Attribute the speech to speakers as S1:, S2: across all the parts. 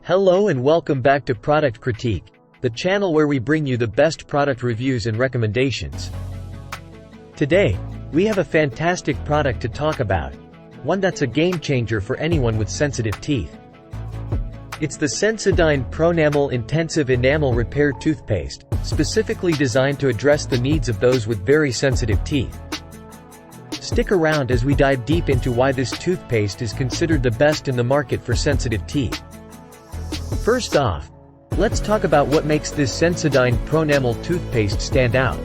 S1: Hello and welcome back to Product Critique, the channel where we bring you the best product reviews and recommendations. Today, we have a fantastic product to talk about, one that's a game changer for anyone with sensitive teeth. It's the Sensodyne Pronamel Intensive Enamel Repair Toothpaste, specifically designed to address the needs of those with very sensitive teeth. Stick around as we dive deep into why this toothpaste is considered the best in the market for sensitive teeth. First off, let's talk about what makes this Sensodyne Pronamel toothpaste stand out.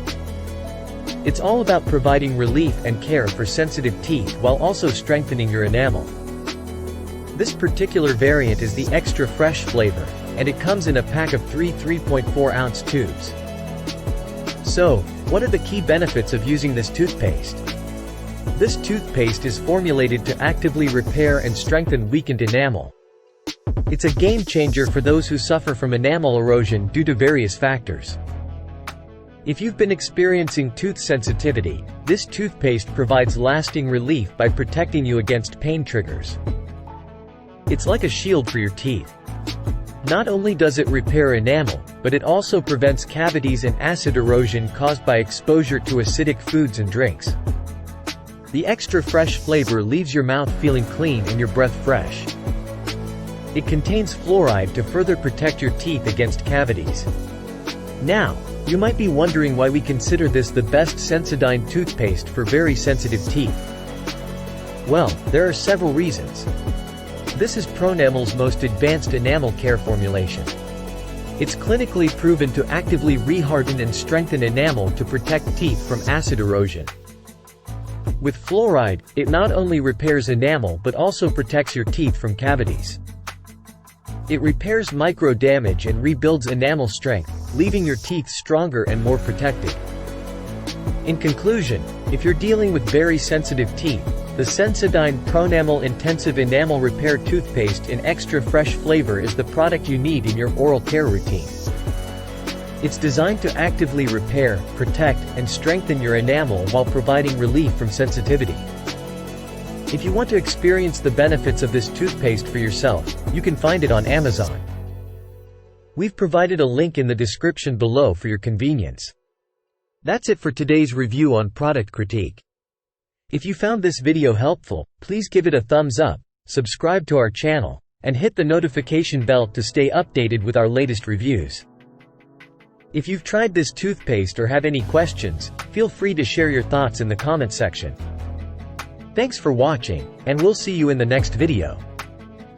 S1: It's all about providing relief and care for sensitive teeth while also strengthening your enamel. This particular variant is the extra fresh flavor, and it comes in a pack of 3 3.4-ounce tubes. So, what are the key benefits of using this toothpaste? This toothpaste is formulated to actively repair and strengthen weakened enamel. It's a game changer for those who suffer from enamel erosion due to various factors. If you've been experiencing tooth sensitivity, this toothpaste provides lasting relief by protecting you against pain triggers. It's like a shield for your teeth. Not only does it repair enamel, but it also prevents cavities and acid erosion caused by exposure to acidic foods and drinks. The extra fresh flavor leaves your mouth feeling clean and your breath fresh. It contains fluoride to further protect your teeth against cavities. Now, you might be wondering why we consider this the best Sensodyne toothpaste for very sensitive teeth. Well, there are several reasons. This is Pronamel's most advanced enamel care formulation. It's clinically proven to actively reharden and strengthen enamel to protect teeth from acid erosion. With fluoride, it not only repairs enamel but also protects your teeth from cavities. It repairs micro damage and rebuilds enamel strength, leaving your teeth stronger and more protected. In conclusion, if you're dealing with very sensitive teeth, the Sensodyne Pronamel Intensive Enamel Repair Toothpaste in extra fresh flavor is the product you need in your oral care routine. It's designed to actively repair, protect, and strengthen your enamel while providing relief from sensitivity. If you want to experience the benefits of this toothpaste for yourself, you can find it on Amazon. We've provided a link in the description below for your convenience. That's it for today's review on Product Critique. If you found this video helpful, please give it a thumbs up, subscribe to our channel, and hit the notification bell to stay updated with our latest reviews. If you've tried this toothpaste or have any questions, feel free to share your thoughts in the comment section. Thanks for watching, and we'll see you in the next video.